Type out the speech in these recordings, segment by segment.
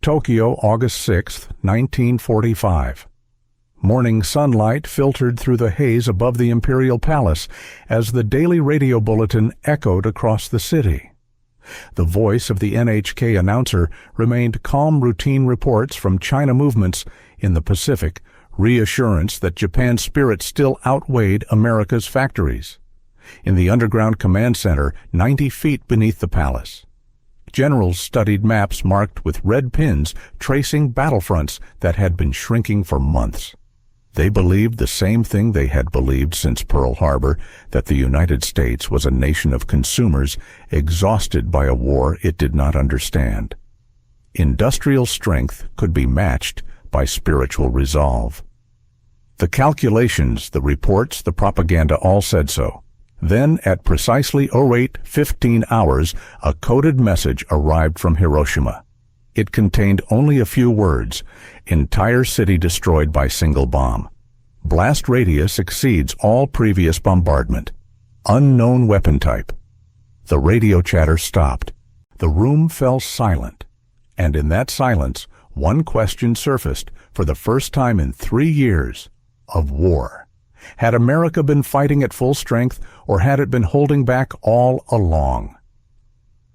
Tokyo, August 6, 1945. Morning sunlight filtered through the haze above the Imperial Palace as the daily radio bulletin echoed across the city. The voice of the NHK announcer remained calm routine reports from China movements in the Pacific, reassurance that Japan's spirit still outweighed America's factories. In the underground command center, 90 feet beneath the palace, generals studied maps marked with red pins tracing battlefronts that had been shrinking for months. They believed the same thing they had believed since Pearl Harbor, that the United States was a nation of consumers exhausted by a war it did not understand. Industrial strength could be matched by spiritual resolve. The calculations, the reports, the propaganda all said so. Then, at precisely 08:15 hours, a coded message arrived from Hiroshima. It contained only a few words: entire city destroyed by single bomb. Blast radius exceeds all previous bombardment. Unknown weapon type. The radio chatter stopped. The room fell silent. And in that silence, one question surfaced for the first time in 3 years of war. Had America been fighting at full strength, or had it been holding back all along?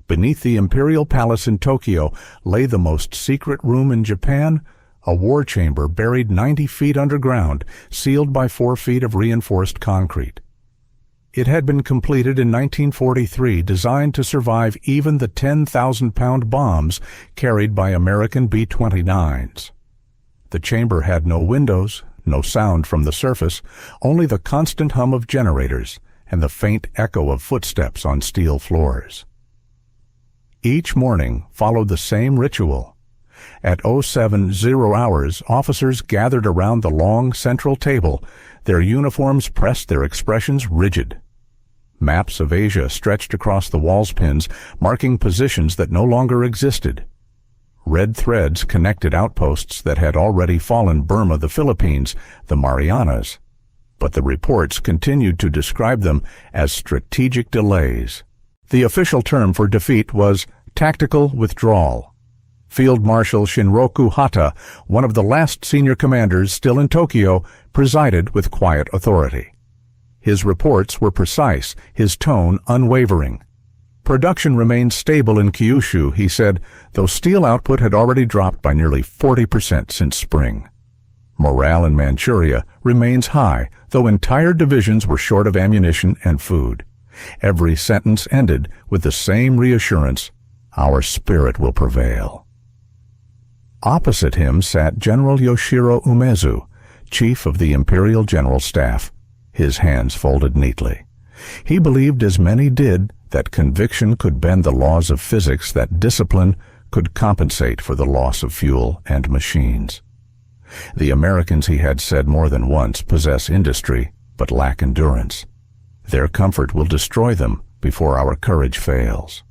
Beneath the Imperial Palace in Tokyo lay the most secret room in Japan, a war chamber buried 90 feet underground, sealed by 4 feet of reinforced concrete. It had been completed in 1943, designed to survive even the 10,000-pound bombs carried by American B-29s. The chamber had no windows, no sound from the surface, only the constant hum of generators and the faint echo of footsteps on steel floors. Each morning followed the same ritual. At 07:00 hours, officers gathered around the long central table, their uniforms pressed, their expressions rigid. Maps of Asia stretched across the wall's pins, marking positions that no longer existed. Red threads connected outposts that had already fallen: Burma, the Philippines, the Marianas. But the reports continued to describe them as strategic delays. The official term for defeat was tactical withdrawal. Field Marshal Shinroku Hata, one of the last senior commanders still in Tokyo, presided with quiet authority. His reports were precise, his tone unwavering. Production remained stable in Kyushu, he said, though steel output had already dropped by nearly 40% since spring. Morale in Manchuria remains high, though entire divisions were short of ammunition and food. Every sentence ended with the same reassurance: our spirit will prevail. Opposite him sat General Yoshiro Umezu, chief of the Imperial General Staff, his hands folded neatly. He believed, as many did, that conviction could bend the laws of physics, that discipline could compensate for the loss of fuel and machines. The Americans, he had said more than once, possess industry but lack endurance. Their comfort will destroy them before our courage fails.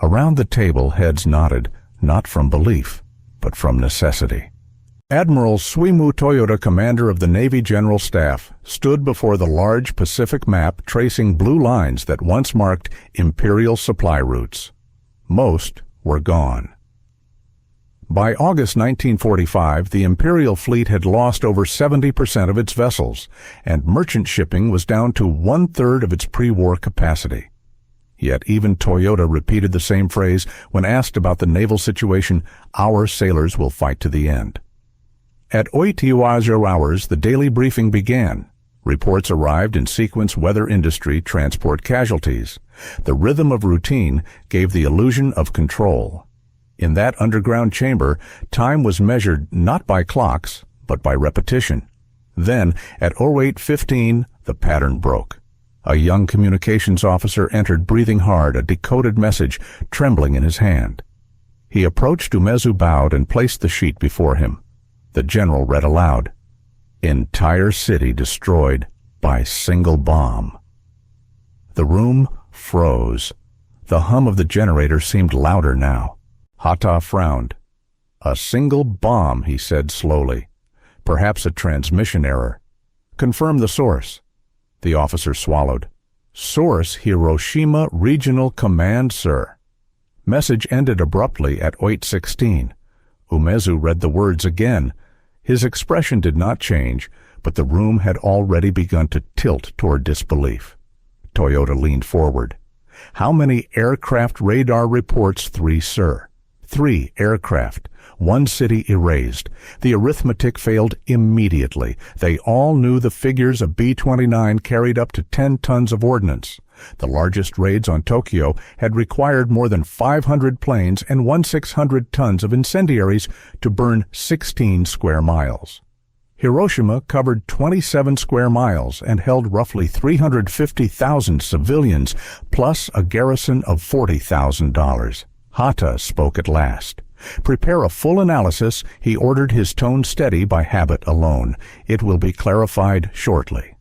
Around the table, heads nodded, not from belief, but from necessity. Admiral Suimu Toyota, commander of the Navy General Staff, stood before the large Pacific map tracing blue lines that once marked Imperial supply routes. Most were gone. By August 1945, the Imperial fleet had lost over 70% of its vessels, and merchant shipping was down to 1/3 of its pre-war capacity. Yet even Toyota repeated the same phrase when asked about the naval situation: our sailors will fight to the end. At 08:00 hours, the daily briefing began. Reports arrived in sequence: weather, industry, transport, casualties. The rhythm of routine gave the illusion of control. In that underground chamber, time was measured not by clocks, but by repetition. Then, at 08:15, the pattern broke. A young communications officer entered, breathing hard, a decoded message trembling in his hand. He approached Umezu, bowed, and placed the sheet before him. The general read aloud: entire city destroyed by single bomb. The room froze. The hum of the generator seemed louder now. Hata frowned. A single bomb, he said slowly. Perhaps a transmission error. Confirm the source. The officer swallowed. Source: Hiroshima Regional Command, sir. Message ended abruptly at 08:16. Umezu read the words again. His expression did not change, but the room had already begun to tilt toward disbelief. Toyota leaned forward. "How many aircraft radar reports?" "3, sir." 3 aircraft. 1 city erased. The arithmetic failed immediately. They all knew the figures of B-29 carried up to 10 tons of ordnance. The largest raids on Tokyo had required more than 500 planes and 1,600 tons of incendiaries to burn 16 square miles. Hiroshima covered 27 square miles and held roughly 350,000 civilians, plus a garrison of $40,000. Hata spoke at last. "Prepare a full analysis," he ordered, his tone steady by habit alone. "It will be clarified shortly."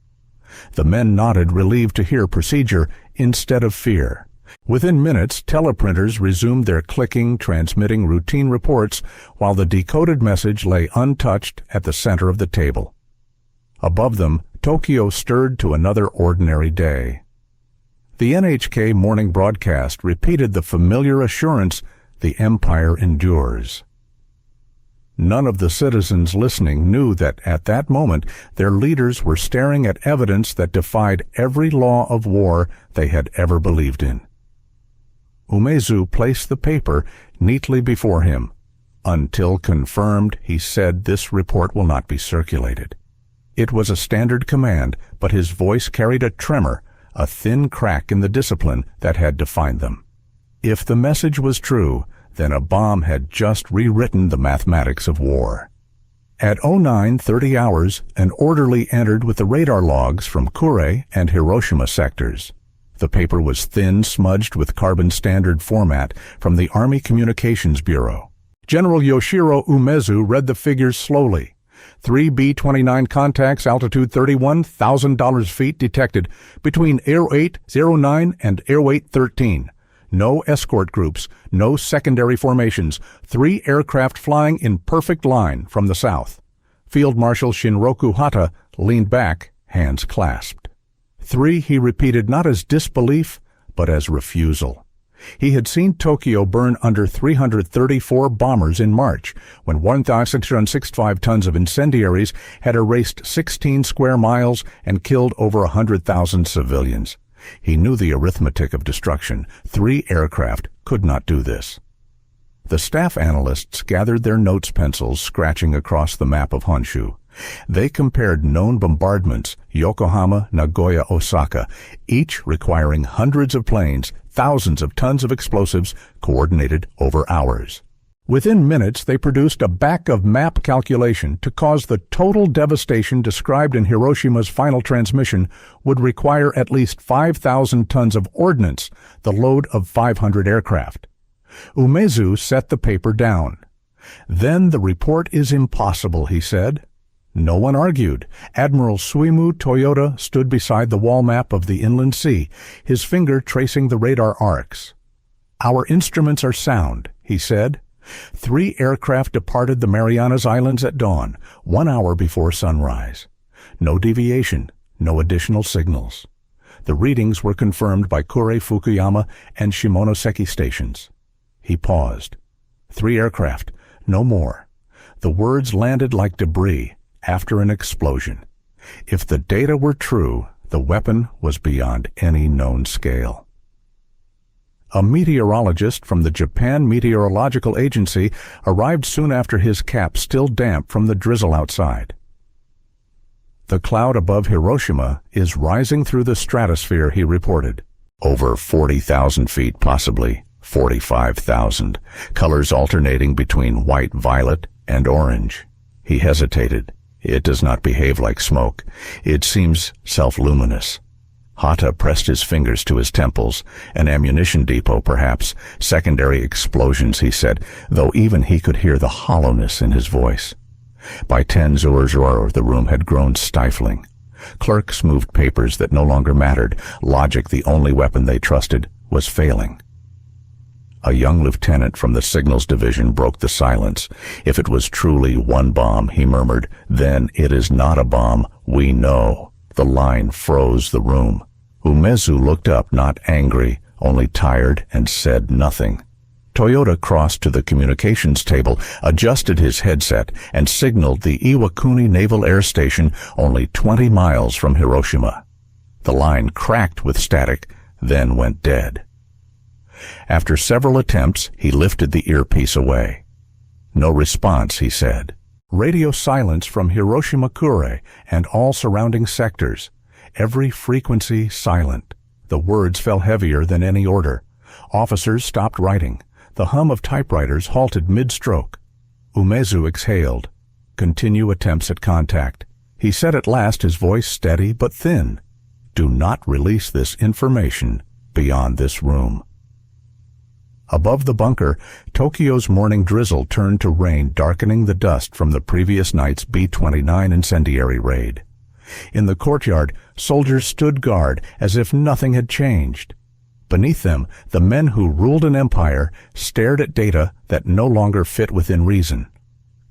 The men nodded, relieved to hear procedure instead of fear. Within minutes, teleprinters resumed their clicking, transmitting routine reports, while the decoded message lay untouched at the center of the table. Above them, Tokyo stirred to another ordinary day. The NHK morning broadcast repeated the familiar assurance, "The empire endures." None of the citizens listening knew that at that moment their leaders were staring at evidence that defied every law of war they had ever believed in. Umezu placed the paper neatly before him. "Until confirmed," he said, "this report will not be circulated." It was a standard command, but his voice carried a tremor, a thin crack in the discipline that had defined them. If the message was true, then a bomb had just rewritten the mathematics of war. At 09:30 hours, an orderly entered with the radar logs from Kure and Hiroshima sectors. The paper was thin, smudged with carbon standard format from the Army Communications Bureau. General Yoshiro Umezu read the figures slowly. 3 B-29 contacts, altitude 31,000 feet detected between Air 809 and Air 813. No escort groups, no secondary formations, 3 aircraft flying in perfect line from the south. Field Marshal Shinroku Hata leaned back, hands clasped. 3, he repeated, not as disbelief, but as refusal. He had seen Tokyo burn under 334 bombers in March, when 1,665 tons of incendiaries had erased 16 square miles and killed over 100,000 civilians. He knew the arithmetic of destruction. 3 aircraft could not do this. The staff analysts gathered their notes pencils, scratching across the map of Honshu. They compared known bombardments, Yokohama, Nagoya, Osaka, each requiring hundreds of planes, thousands of tons of explosives, coordinated over hours. Within minutes, they produced a back-of-map calculation to cause the total devastation described in Hiroshima's final transmission would require at least 5,000 tons of ordnance, the load of 500 aircraft. Umezu set the paper down. "Then the report is impossible," he said. No one argued. Admiral Suimu Toyota stood beside the wall map of the inland sea, his finger tracing the radar arcs. "Our instruments are sound," he said. 3 aircraft departed the Marianas Islands at dawn, 1 hour before sunrise. No deviation, no additional signals. The readings were confirmed by Kure, Fukuyama, and Shimonoseki stations. He paused. 3 aircraft, no more. The words landed like debris after an explosion. If the data were true, the weapon was beyond any known scale. A meteorologist from the Japan Meteorological Agency arrived soon after, his cap still damp from the drizzle outside. "The cloud above Hiroshima is rising through the stratosphere," he reported. "Over 40,000 feet, possibly 45,000, colors alternating between white, violet, and orange." He hesitated. "It does not behave like smoke. It seems self-luminous." Hata pressed his fingers to his temples. "An ammunition depot, perhaps. Secondary explosions," he said, though even he could hear the hollowness in his voice. By 10 Zurzur, the room had grown stifling. Clerks moved papers that no longer mattered. Logic, the only weapon they trusted, was failing. A young lieutenant from the signals division broke the silence. "If it was truly one bomb," he murmured, "then it is not a bomb. We know." The line froze the room. Umezu looked up, not angry, only tired, and said nothing. Toyota crossed to the communications table, adjusted his headset, and signaled the Iwakuni Naval Air Station only 20 miles from Hiroshima. The line cracked with static, then went dead. After several attempts, he lifted the earpiece away. "No response," he said. Radio silence from Hiroshima Kure and all surrounding sectors. Every frequency silent. The words fell heavier than any order. Officers stopped writing. The hum of typewriters halted mid-stroke. Umezu exhaled. Continue attempts at contact. He said at last, his voice steady but thin, "Do not release this information beyond this room." Above the bunker, Tokyo's morning drizzle turned to rain, darkening the dust from the previous night's B-29 incendiary raid. In the courtyard, soldiers stood guard as if nothing had changed. Beneath them, the men who ruled an empire stared at data that no longer fit within reason.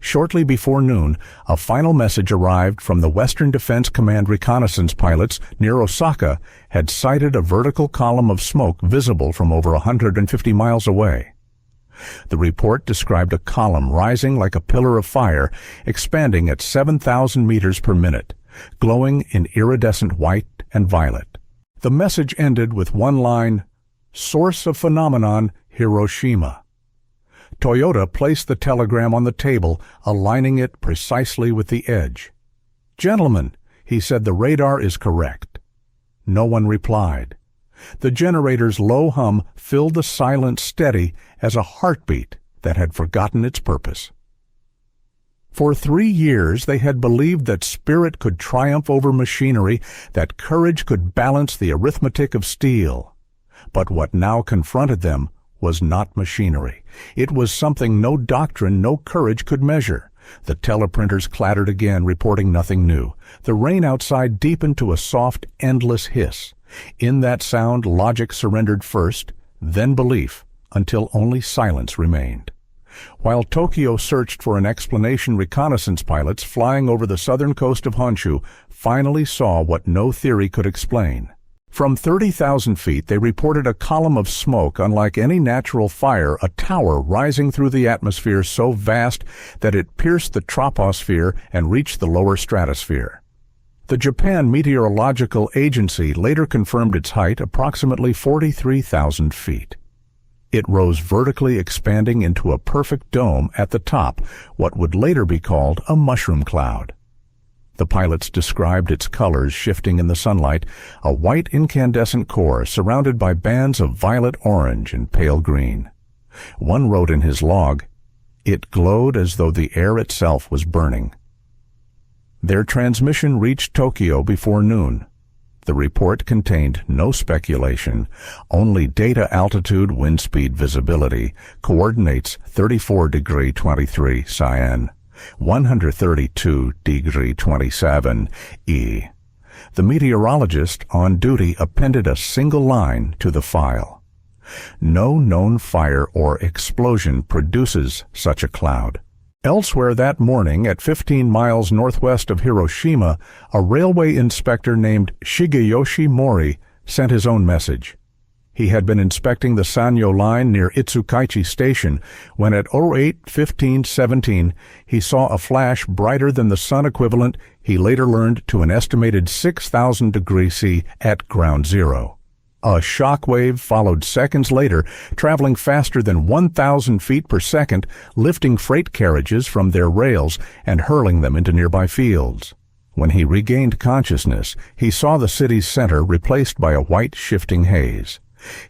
Shortly before noon, a final message arrived from the Western Defense Command reconnaissance pilots near Osaka had sighted a vertical column of smoke visible from over 150 miles away. The report described a column rising like a pillar of fire, expanding at 7,000 meters per minute, glowing in iridescent white and violet. The message ended with one line, "Source of phenomenon, Hiroshima." Toyota placed the telegram on the table, aligning it precisely with the edge. "Gentlemen," he said, "the radar is correct." No one replied. The generator's low hum filled the silence steady as a heartbeat that had forgotten its purpose. For 3 years they had believed that spirit could triumph over machinery, that courage could balance the arithmetic of steel. But what now confronted them was not machinery. It was something no doctrine, no courage could measure. The teleprinters clattered again, reporting nothing new. The rain outside deepened to a soft, endless hiss. In that sound, logic surrendered first, then belief, until only silence remained. While Tokyo searched for an explanation, reconnaissance pilots flying over the southern coast of Honshu finally saw what no theory could explain. From 30,000 feet, they reported a column of smoke unlike any natural fire, a tower rising through the atmosphere so vast that it pierced the troposphere and reached the lower stratosphere. The Japan Meteorological Agency later confirmed its height, approximately 43,000 feet. It rose vertically, expanding into a perfect dome at the top, what would later be called a mushroom cloud. The pilots described its colors shifting in the sunlight, a white incandescent core surrounded by bands of violet orange and pale green. One wrote in his log, "It glowed as though the air itself was burning." Their transmission reached Tokyo before noon. The report contained no speculation, only data, altitude, wind speed, visibility, coordinates 34°23 cyan. 132°27 E. The meteorologist on duty appended a single line to the file. No known fire or explosion produces such a cloud. Elsewhere that morning, at 15 miles northwest of Hiroshima, a railway inspector named Shigeyoshi Mori sent his own message. He had been inspecting the Sanyo line near Itsukaichi Station when at 08:15:17 he saw a flash brighter than the sun, equivalent, he later learned, to an estimated 6,000 degrees C at ground zero. A shock wave followed seconds later, traveling faster than 1,000 feet per second, lifting freight carriages from their rails and hurling them into nearby fields. When he regained consciousness, he saw the city's center replaced by a white shifting haze.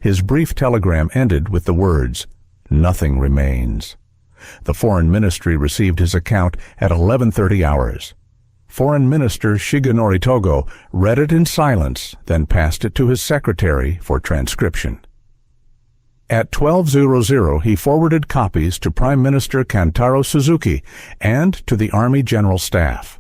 His brief telegram ended with the words, "Nothing remains." The Foreign Ministry received his account at 11:30 hours. Foreign Minister Shigenori Togo read it in silence, then passed it to his secretary for transcription. At 12:00 he forwarded copies to Prime Minister Kantaro Suzuki and to the Army General Staff.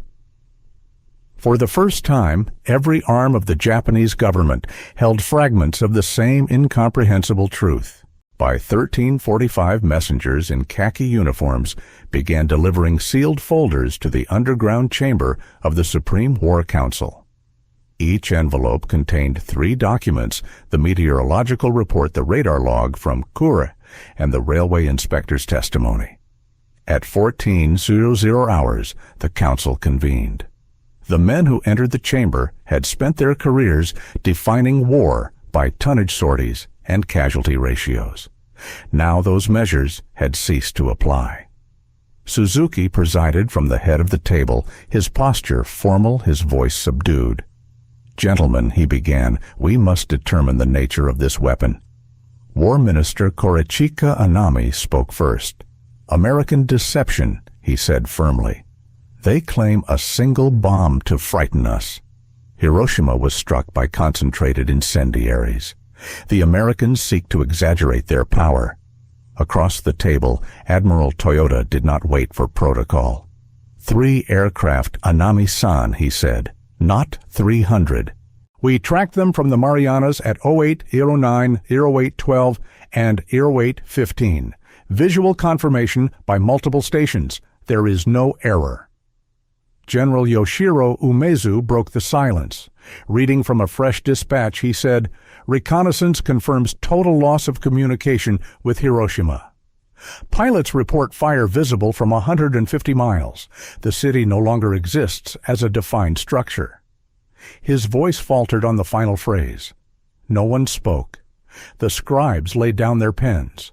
For the first time, every arm of the Japanese government held fragments of the same incomprehensible truth. By 1345, messengers in khaki uniforms began delivering sealed folders to the underground chamber of the Supreme War Council. Each envelope contained 3 documents: the meteorological report, the radar log from Kure, and the railway inspector's testimony. At 14:00 hours, the council convened. The men who entered the chamber had spent their careers defining war by tonnage sorties and casualty ratios. Now those measures had ceased to apply. Suzuki presided from the head of the table, his posture formal, his voice subdued. "Gentlemen," he began, "we must determine the nature of this weapon." War Minister Korichika Anami spoke first. "American deception," he said firmly. "They claim a single bomb to frighten us. Hiroshima was struck by concentrated incendiaries. The Americans seek to exaggerate their power." Across the table, Admiral Toyota did not wait for protocol. 3 aircraft, Anami-san, he said, not 300. "We tracked them from the Marianas at 08, 09, 08, 12, and 08, 15. Visual confirmation by multiple stations. There is no error." General Yoshiro Umezu broke the silence. Reading from a fresh dispatch, he said, "Reconnaissance confirms total loss of communication with Hiroshima. Pilots report fire visible from 150 miles. The city no longer exists as a defined structure." His voice faltered on the final phrase. No one spoke. The scribes laid down their pens.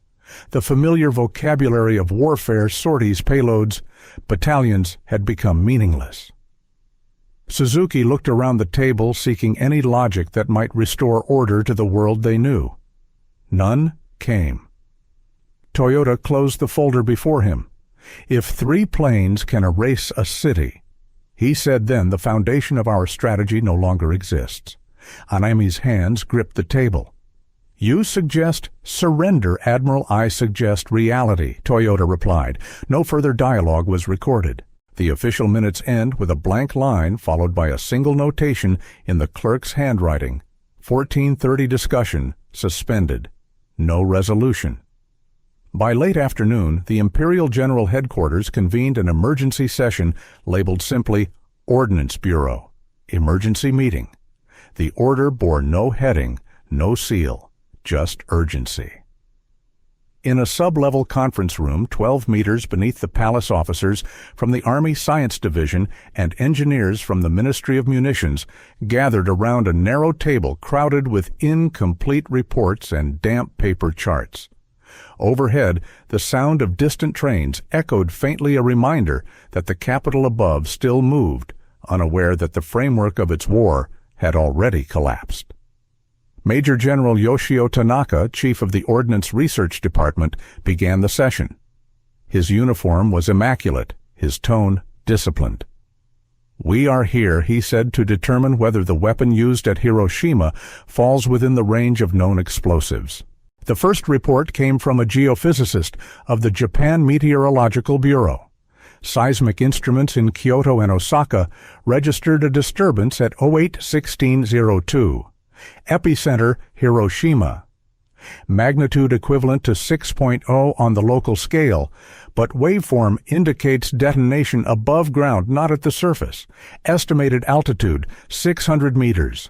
The familiar vocabulary of warfare, sorties, payloads, battalions had become meaningless. Suzuki looked around the table, seeking any logic that might restore order to the world they knew. None came. Toyota closed the folder before him. "If 3 planes can erase a city," he said, "then the foundation of our strategy no longer exists." Anami's hands gripped the table. "You suggest surrender, Admiral. I suggest reality," Toyota replied. No further dialogue was recorded. The official minutes end with a blank line followed by a single notation in the clerk's handwriting. 14:30 discussion suspended. No resolution. By late afternoon, the Imperial General Headquarters convened an emergency session labeled simply Ordnance Bureau. Emergency meeting. The order bore no heading, no seal, just urgency. In a sub-level conference room 12 meters beneath the palace, officers from the Army Science Division and engineers from the Ministry of Munitions gathered around a narrow table crowded with incomplete reports and damp paper charts. Overhead, the sound of distant trains echoed faintly, a reminder that the capital above still moved, unaware that the framework of its war had already collapsed. Major General Yoshio Tanaka, chief of the Ordnance Research Department, began the session. His uniform was immaculate, his tone disciplined. "We are here," he said, "to determine whether the weapon used at Hiroshima falls within the range of known explosives." The first report came from a geophysicist of the Japan Meteorological Bureau. Seismic instruments in Kyoto and Osaka registered a disturbance at 08:16:02. Epicenter Hiroshima. Magnitude equivalent to 6.0 on the local scale, but waveform indicates detonation above ground, not at the surface. Estimated altitude 600 meters.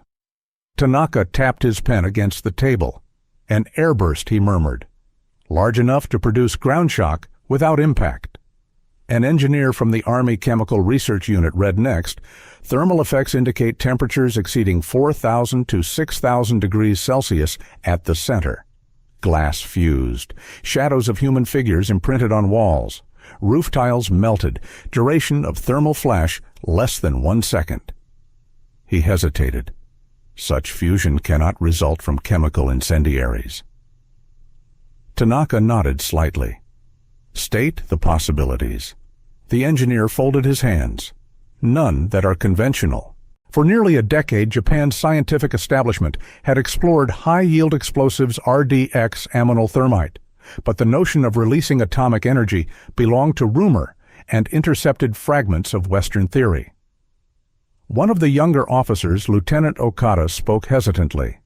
Tanaka tapped his pen against the table. "An airburst," he murmured. "Large enough to produce ground shock without impact." An engineer from the Army Chemical Research Unit read next, "Thermal effects indicate temperatures exceeding 4,000 to 6,000 degrees Celsius at the center. Glass fused. Shadows of human figures imprinted on walls. Roof tiles melted. Duration of thermal flash less than 1 second." He hesitated. Such fusion cannot result from chemical incendiaries. Tanaka nodded slightly. "State the possibilities." The engineer folded his hands. "None that are conventional." For nearly a decade, Japan's scientific establishment had explored high-yield explosives RDX aminal thermite, but the notion of releasing atomic energy belonged to rumor and intercepted fragments of Western theory. One of the younger officers, Lieutenant Okada, spoke hesitantly.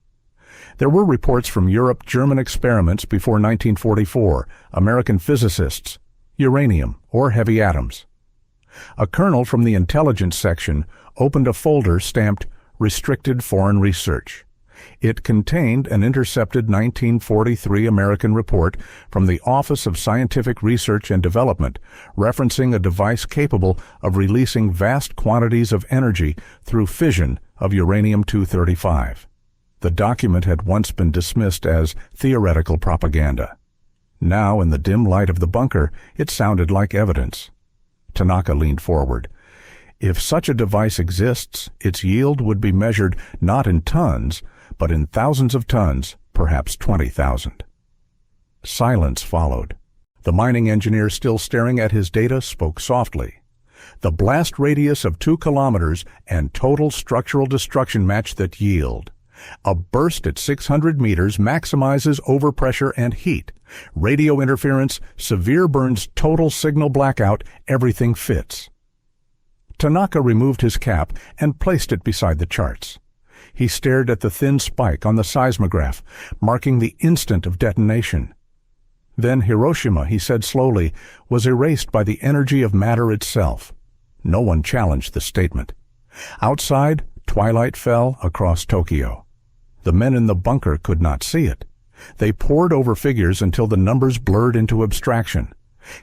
There were reports from Europe, German experiments before 1944, American physicists, uranium or heavy atoms. A colonel from the intelligence section opened a folder stamped Restricted Foreign Research. It contained an intercepted 1943 American report from the Office of Scientific Research and Development, referencing a device capable of releasing vast quantities of energy through fission of uranium-235. The document had once been dismissed as theoretical propaganda. Now, in the dim light of the bunker, it sounded like evidence. Tanaka leaned forward. If such a device exists, its yield would be measured not in tons, but in thousands of tons, perhaps 20,000. Silence followed. The mining engineer, still staring at his data, spoke softly. The blast radius of 2 kilometers and total structural destruction match that yield. A burst at 600 meters maximizes overpressure and heat. Radio interference, severe burns, total signal blackout, everything fits. Tanaka removed his cap and placed it beside the charts. He stared at the thin spike on the seismograph, marking the instant of detonation. Then Hiroshima, he said slowly, was erased by the energy of matter itself. No one challenged the statement. Outside, twilight fell across Tokyo. The men in the bunker could not see it. They pored over figures until the numbers blurred into abstraction.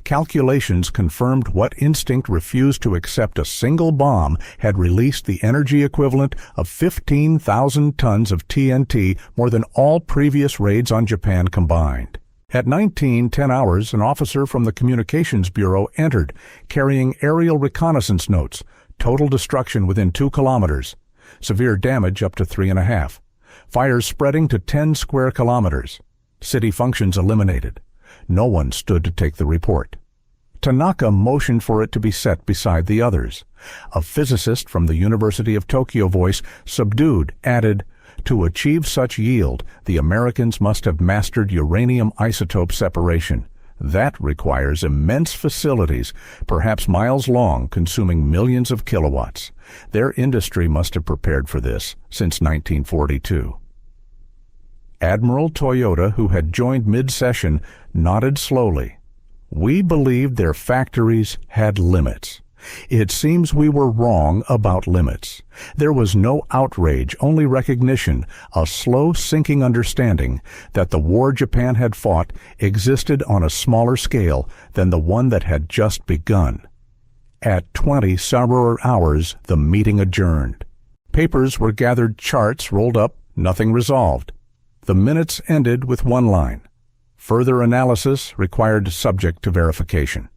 Calculations confirmed what instinct refused to accept: a single bomb had released the energy equivalent of 15,000 tons of TNT, more than all previous raids on Japan combined. At 19:10 hours, an officer from the Communications Bureau entered, carrying aerial reconnaissance notes. Total destruction within 2 kilometers. Severe damage up to 3.5. Fires spreading to 10 square kilometers. City functions eliminated. No one stood to take the report. Tanaka motioned for it to be set beside the others. A physicist from the University of Tokyo voice, subdued, added, "To achieve such yield, the Americans must have mastered uranium isotope separation. That requires immense facilities, perhaps miles long, consuming millions of kilowatts. Their industry must have prepared for this since 1942. Admiral Toyota, who had joined mid-session, nodded slowly. "We believed their factories had limits. It seems we were wrong about limits. There was no outrage, only recognition, a slow sinking understanding that the war Japan had fought existed on a smaller scale than the one that had just begun." At 20 Saburo hours, the meeting adjourned. Papers were gathered, charts rolled up, nothing resolved. The minutes ended with one line: "Further analysis required subject to verification."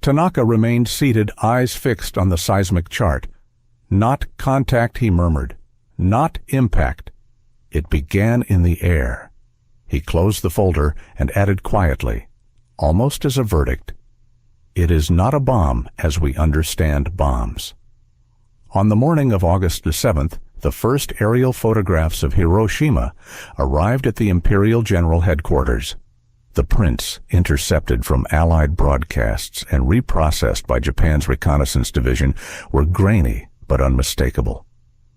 Tanaka remained seated, eyes fixed on the seismic chart. "Not contact," he murmured. "Not impact. It began in the air." He closed the folder and added quietly, almost as a verdict, "It is not a bomb as we understand bombs." On the morning of August the 7th, the first aerial photographs of Hiroshima arrived at the Imperial General Headquarters. The prints, intercepted from Allied broadcasts and reprocessed by Japan's Reconnaissance Division, were grainy but unmistakable.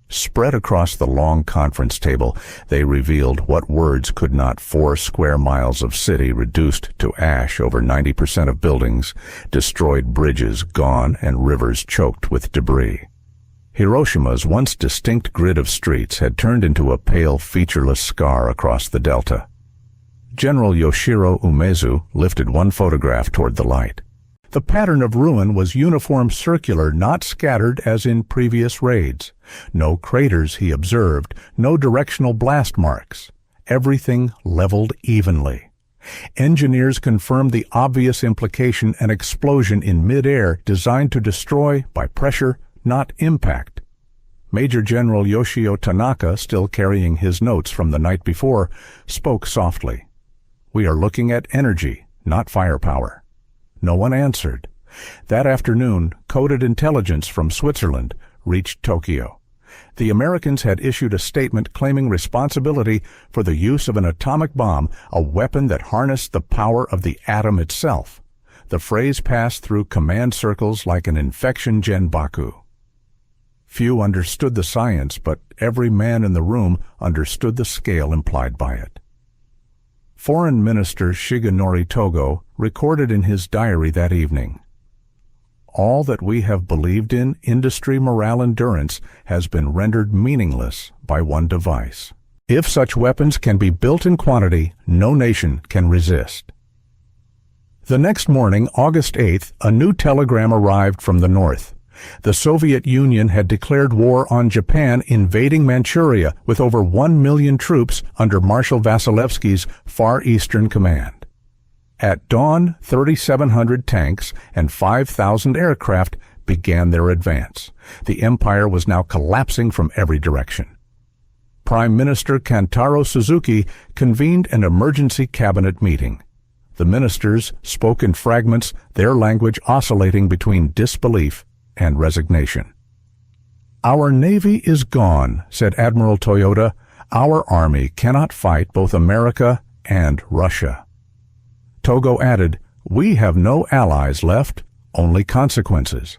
Spread across the long conference table, they revealed what words could not: 4 square miles of city reduced to ash, over 90% of buildings, destroyed bridges gone, and rivers choked with debris. Hiroshima's once distinct grid of streets had turned into a pale, featureless scar across the delta. General Yoshiro Umezu lifted one photograph toward the light. The pattern of ruin was uniform, circular, not scattered as in previous raids. No craters, he observed, no directional blast marks. Everything leveled evenly. Engineers confirmed the obvious implication: an explosion in mid-air designed to destroy by pressure, not impact. Major General Yoshio Tanaka, still carrying his notes from the night before, spoke softly. "We are looking at energy, not firepower." No one answered. That afternoon, coded intelligence from Switzerland reached Tokyo. The Americans had issued a statement claiming responsibility for the use of an atomic bomb, a weapon that harnessed the power of the atom itself. The phrase passed through command circles like an infection genbaku. Few understood the science, but every man in the room understood the scale implied by it. Foreign Minister Shigenori Togo recorded in his diary that evening, All that we have believed in industry morale endurance has been rendered meaningless by one device. If such weapons can be built in quantity, no nation can resist. The next morning, August 8th, a new telegram arrived from the north. The Soviet Union had declared war on Japan, invading Manchuria with over 1 million troops under Marshal Vasilevsky's Far Eastern Command. At dawn, 3,700 tanks and 5,000 aircraft began their advance. The empire was now collapsing from every direction. Prime Minister Kantaro Suzuki convened an emergency cabinet meeting. The ministers spoke in fragments, their language oscillating between disbelief and resignation. "Our navy is gone," said Admiral Toyoda. "Our army cannot fight both America and Russia." Togo added, "We have no allies left, only consequences."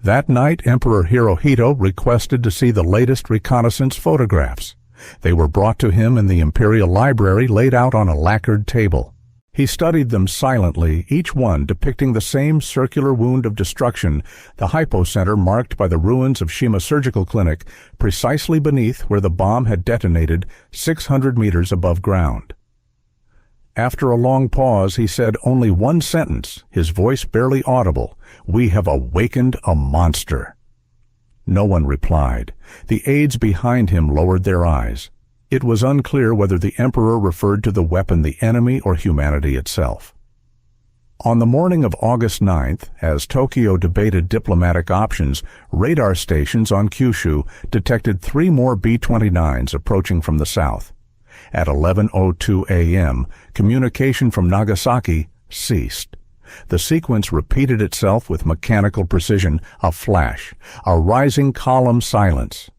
That night, Emperor Hirohito requested to see the latest reconnaissance photographs. They were brought to him in the Imperial Library, laid out on a lacquered table. He studied them silently, each one depicting the same circular wound of destruction, the hypocenter marked by the ruins of Shima Surgical Clinic, precisely beneath where the bomb had detonated 600 meters above ground. After a long pause, he said only one sentence, his voice barely audible: "We have awakened a monster." No one replied. The aides behind him lowered their eyes. It was unclear whether the emperor referred to the weapon the enemy or humanity itself. On the morning of August 9th, as Tokyo debated diplomatic options, radar stations on Kyushu detected 3 more B-29s approaching from the south. At 11:02 a.m., communication from Nagasaki ceased. The sequence repeated itself with mechanical precision, a flash, a rising column silence.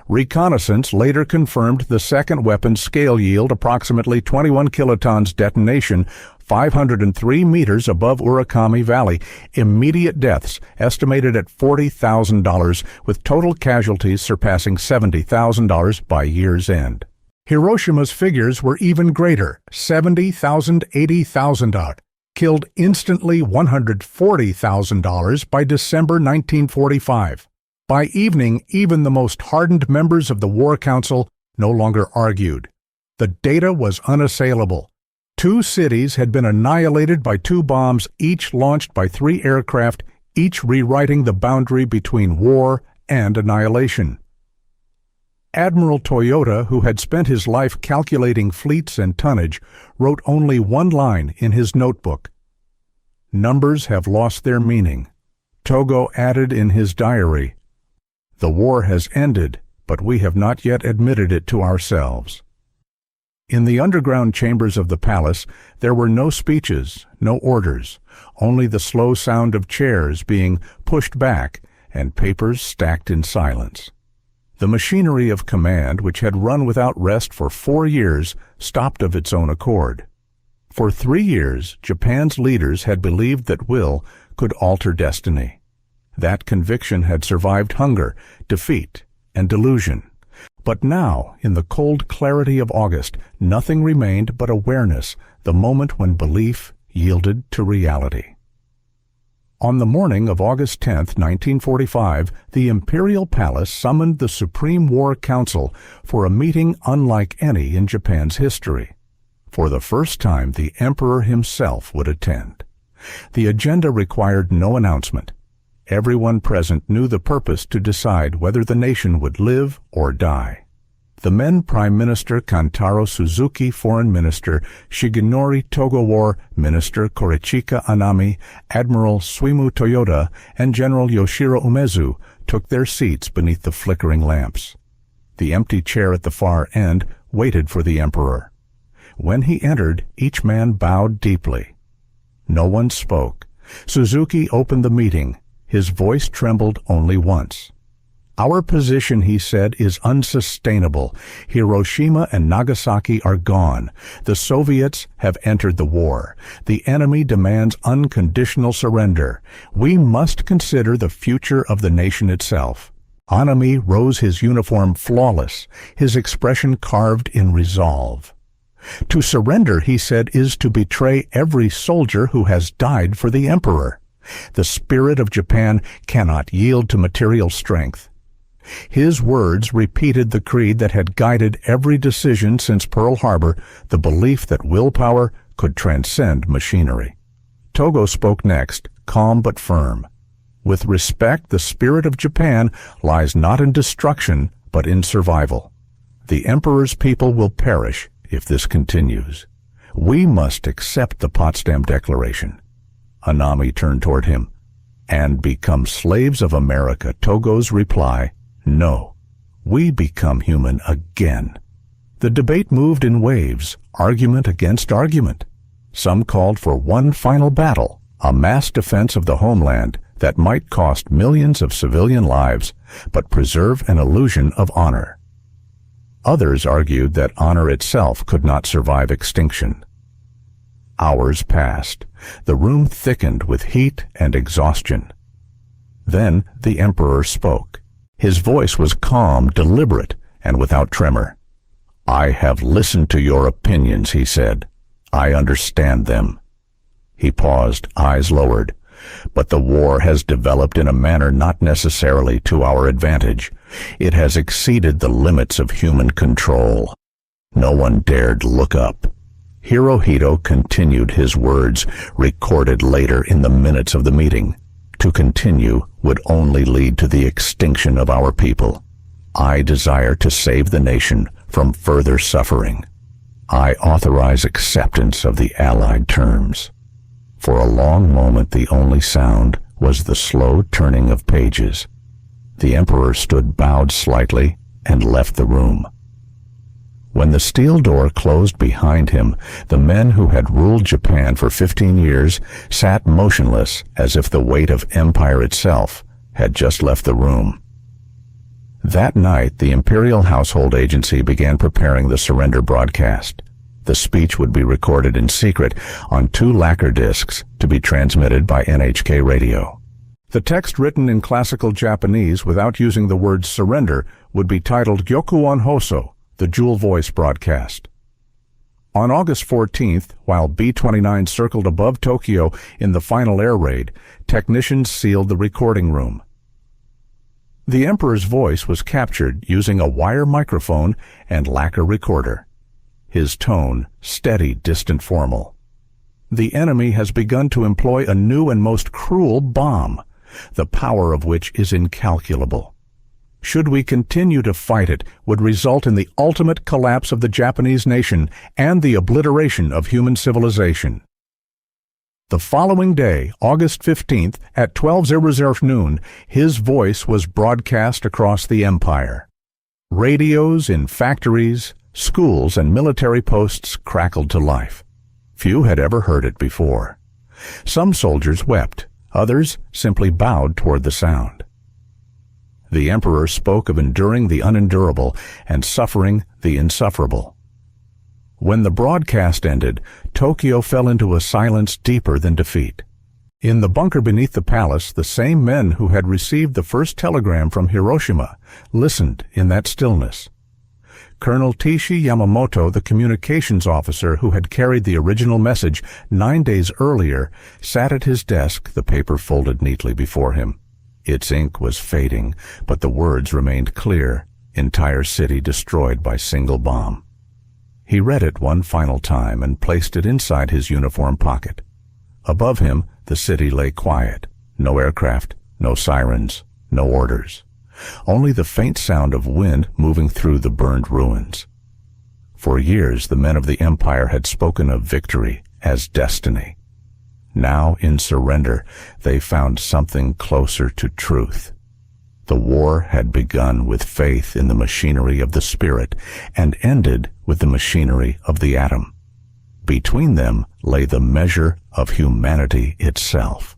Reconnaissance later confirmed the second weapon's scale yield, approximately 21 kilotons detonation, 503 meters above Urakami Valley. Immediate deaths estimated at $40,000, with total casualties surpassing $70,000 by year's end. Hiroshima's figures were even greater, 70,000, 80,000 out. Killed instantly, $140,000 by December 1945. By evening, even the most hardened members of the War Council no longer argued. The data was unassailable. 2 cities had been annihilated by 2 bombs, each launched by 3 aircraft, each rewriting the boundary between war and annihilation. Admiral Toyoda, who had spent his life calculating fleets and tonnage, wrote only one line in his notebook: "Numbers have lost their meaning." Togo added in his diary, "The war has ended, but we have not yet admitted it to ourselves." In the underground chambers of the palace, there were no speeches, no orders, only the slow sound of chairs being pushed back and papers stacked in silence. The machinery of command, which had run without rest for 4 years, stopped of its own accord. For 3 years, Japan's leaders had believed that will could alter destiny. That conviction had survived hunger, defeat, and delusion. But now, in the cold clarity of August, nothing remained but awareness, the moment when belief yielded to reality. On the morning of August 10, 1945, the Imperial Palace summoned the Supreme War Council for a meeting unlike any in Japan's history. For the first time, the Emperor himself would attend. The agenda required no announcement. Everyone present knew the purpose to decide whether the nation would live or die. The men Prime Minister Kantaro Suzuki, Foreign Minister Shigenori Togawar, Minister Korichika Anami, Admiral Suimu Toyoda, and General Yoshiro Umezu took their seats beneath the flickering lamps. The empty chair at the far end waited for the Emperor. When he entered, each man bowed deeply. No one spoke. Suzuki opened the meeting. His voice trembled only once. "Our position," he said, "is unsustainable. Hiroshima and Nagasaki are gone. The Soviets have entered the war. The enemy demands unconditional surrender. We must consider the future of the nation itself." Anami rose, his uniform flawless, his expression carved in resolve. "To surrender," he said, "is to betray every soldier who has died for the Emperor. The spirit of Japan cannot yield to material strength. His words repeated the creed that had guided every decision since Pearl Harbor, the belief that willpower could transcend machinery. Togo spoke next, calm but firm. With respect, the spirit of Japan lies not in destruction, but in survival. The Emperor's people will perish if this continues. We must accept the Potsdam Declaration. Anami turned toward him. And become slaves of America. Togo's reply, no. We become human again. The debate moved in waves, argument against argument. Some called for one final battle, a mass defense of the homeland that might cost millions of civilian lives, but preserve an illusion of honor. Others argued that honor itself could not survive extinction. Hours passed. The room thickened with heat and exhaustion. Then the Emperor spoke. His voice was calm, deliberate, and without tremor. I have listened to your opinions, he said. I understand them. He paused, eyes lowered. But the war has developed in a manner not necessarily to our advantage. It has exceeded the limits of human control. No one dared look up. Hirohito continued his words, recorded later in the minutes of the meeting. To continue would only lead to the extinction of our people. I desire to save the nation from further suffering. I authorize acceptance of the Allied terms. For a long moment the only sound was the slow turning of pages. The Emperor stood bowed slightly and left the room. When the steel door closed behind him, the men who had ruled Japan for 15 years sat motionless as if the weight of empire itself had just left the room. That night, the Imperial Household Agency began preparing the surrender broadcast. The speech would be recorded in secret on 2 lacquer discs to be transmitted by NHK radio. The text, written in classical Japanese without using the word surrender, would be titled Gyokuon Hoso, the Jewel Voice broadcast. On August 14th, while B-29 circled above Tokyo in the final air raid, technicians sealed the recording room. The Emperor's voice was captured using a wire microphone and lacquer recorder. His tone, steady, distant, formal. The enemy has begun to employ a new and most cruel bomb, the power of which is incalculable. Should we continue to fight it, would result in the ultimate collapse of the Japanese nation and the obliteration of human civilization. The following day, August 15th, at 12:00 noon, his voice was broadcast across the empire. Radios in factories, schools, and military posts crackled to life. Few had ever heard it before. Some soldiers wept, others simply bowed toward the sound. The Emperor spoke of enduring the unendurable and suffering the insufferable. When the broadcast ended, Tokyo fell into a silence deeper than defeat. In the bunker beneath the palace, the same men who had received the first telegram from Hiroshima listened in that stillness. Colonel Tishi Yamamoto, the communications officer who had carried the original message 9 days earlier, sat at his desk, the paper folded neatly before him. Its ink was fading, but the words remained clear. Entire city destroyed by single bomb. He read it one final time and placed it inside his uniform pocket. Above him, the city lay quiet. No aircraft, no sirens, no orders. Only the faint sound of wind moving through the burned ruins. For years, the men of the empire had spoken of victory as destiny. Now, in surrender, they found something closer to truth. The war had begun with faith in the machinery of the spirit and ended with the machinery of the atom. Between them lay the measure of humanity itself.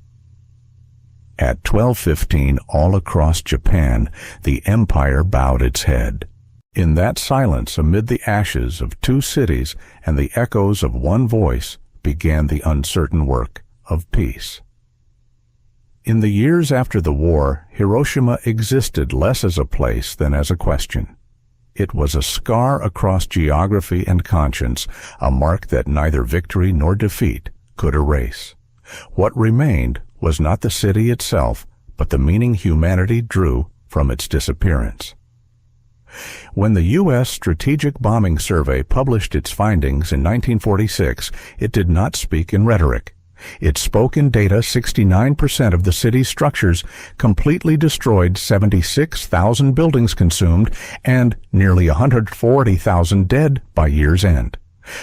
At 12:15, all across Japan, the empire bowed its head. In that silence, amid the ashes of 2 cities and the echoes of one voice, began the uncertain work of peace. In the years after the war, Hiroshima existed less as a place than as a question. It was a scar across geography and conscience, a mark that neither victory nor defeat could erase. What remained was not the city itself, but the meaning humanity drew from its disappearance. When the U.S. Strategic Bombing Survey published its findings in 1946, it did not speak in rhetoric. It spoke in data. 69% of the city's structures completely destroyed, 76,000 buildings consumed, and nearly 140,000 dead by year's end.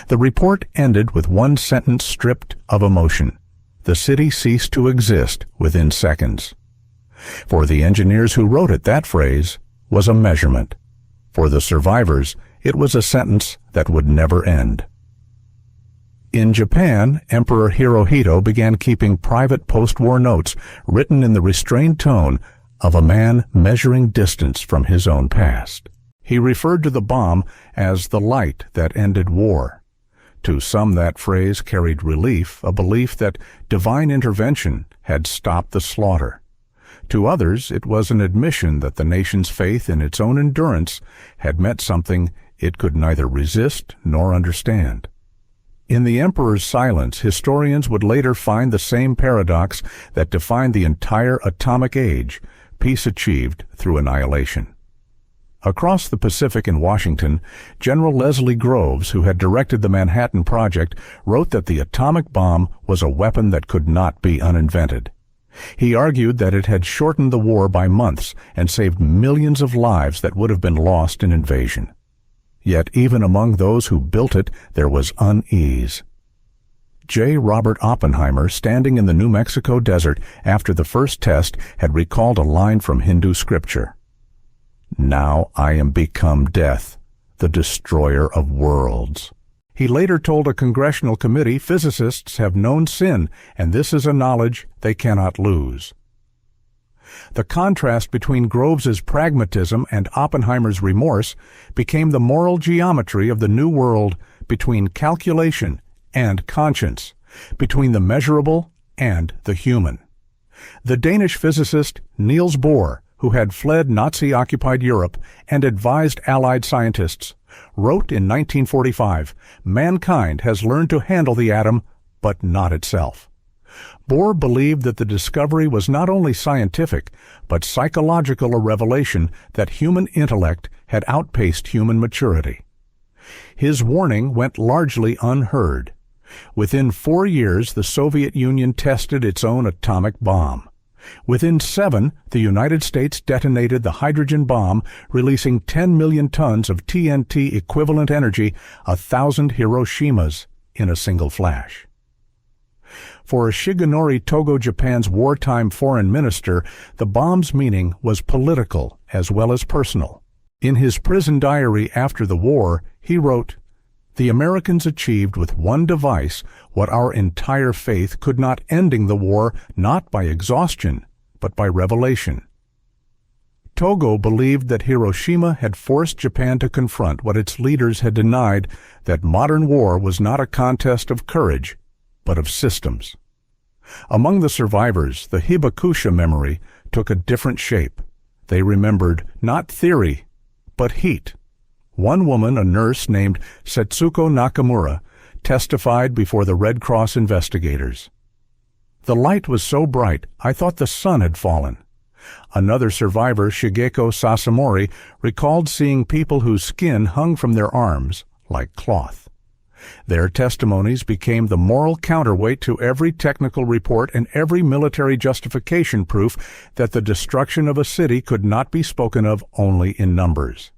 The report ended with one sentence stripped of emotion. The city ceased to exist within seconds. For the engineers who wrote it, that phrase was a measurement. For the survivors, it was a sentence that would never end. In Japan, Emperor Hirohito began keeping private post-war notes written in the restrained tone of a man measuring distance from his own past. He referred to the bomb as the light that ended war. To some, that phrase carried relief, a belief that divine intervention had stopped the slaughter. To others, it was an admission that the nation's faith in its own endurance had meant something it could neither resist nor understand. In the emperor's silence, historians would later find the same paradox that defined the entire atomic age, peace achieved through annihilation. Across the Pacific in Washington, General Leslie Groves, who had directed the Manhattan Project, wrote that the atomic bomb was a weapon that could not be uninvented. He argued that it had shortened the war by months and saved millions of lives that would have been lost in invasion. Yet even among those who built it, there was unease. J. Robert Oppenheimer, standing in the New Mexico desert after the first test, had recalled a line from Hindu scripture. "Now I am become death, the destroyer of worlds." He later told a congressional committee, "Physicists have known sin, and this is a knowledge they cannot lose." The contrast between Groves's pragmatism and Oppenheimer's remorse became the moral geometry of the New World, between calculation and conscience, between the measurable and the human. The Danish physicist Niels Bohr, who had fled Nazi-occupied Europe and advised Allied scientists, wrote in 1945, "Mankind has learned to handle the atom, but not itself." Bohr believed that the discovery was not only scientific, but psychological, a revelation that human intellect had outpaced human maturity. His warning went largely unheard. Within 4 years, the Soviet Union tested its own atomic bomb. Within 7, the United States detonated the hydrogen bomb, releasing 10 million tons of TNT equivalent energy, 1,000 Hiroshimas, in a single flash. For Shigenori Togo, Japan's wartime foreign minister, the bomb's meaning was political as well as personal. In his prison diary after the war, he wrote, "The Americans achieved with one device what our entire faith could not, ending the war not by exhaustion, but by revelation." Togo believed that Hiroshima had forced Japan to confront what its leaders had denied, that modern war was not a contest of courage, but of systems. Among the survivors, the Hibakusha memory took a different shape. They remembered not theory, but heat. One woman, a nurse named Setsuko Nakamura, testified before the Red Cross investigators. "The light was so bright, I thought the sun had fallen." Another survivor, Shigeko Sasamori, recalled seeing people whose skin hung from their arms like cloth. Their testimonies became the moral counterweight to every technical report and every military justification, proof that the destruction of a city could not be spoken of only in numbers.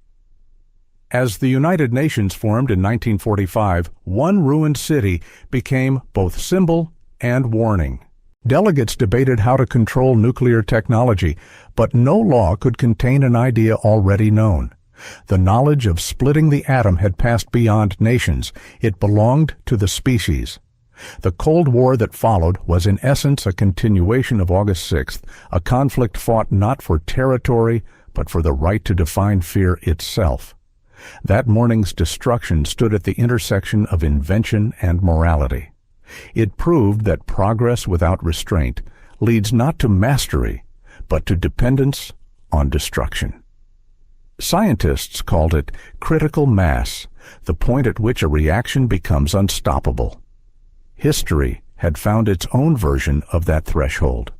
As the United Nations formed in 1945, one ruined city became both symbol and warning. Delegates debated how to control nuclear technology, but no law could contain an idea already known. The knowledge of splitting the atom had passed beyond nations. It belonged to the species. The Cold War that followed was in essence a continuation of August 6th, a conflict fought not for territory, but for the right to define fear itself. That morning's destruction stood at the intersection of invention and morality. It proved that progress without restraint leads not to mastery, but to dependence on destruction. Scientists called it critical mass, the point at which a reaction becomes unstoppable. History had found its own version of that threshold.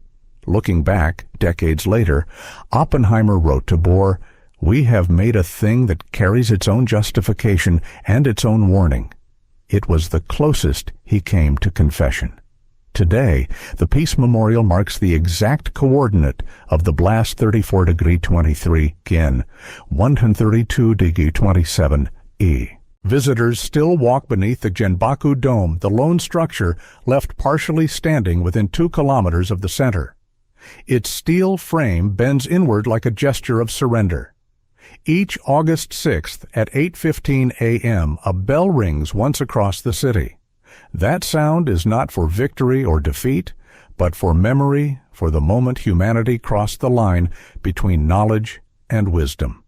Looking back, decades later, Oppenheimer wrote to Bohr, "We have made a thing that carries its own justification and its own warning." It was the closest he came to confession. Today, the Peace Memorial marks the exact coordinate of the blast 34°23 Gin, 132°27 E. Visitors still walk beneath the Genbaku Dome, the lone structure left partially standing within 2 kilometers of the center. Its steel frame bends inward like a gesture of surrender. Each August 6th at 8:15 a.m., a bell rings once across the city. That sound is not for victory or defeat, but for memory, for the moment humanity crossed the line between knowledge and wisdom.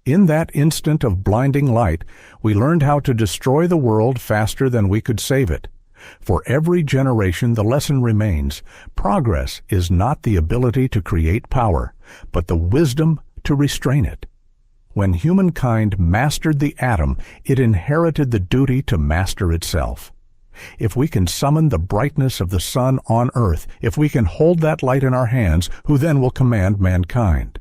In that instant of blinding light, we learned how to destroy the world faster than we could save it. For every generation, the lesson remains: progress is not the ability to create power, but the wisdom to restrain it. When humankind mastered the atom, it inherited the duty to master itself. If we can summon the brightness of the sun on earth, if we can hold that light in our hands, who then will command mankind?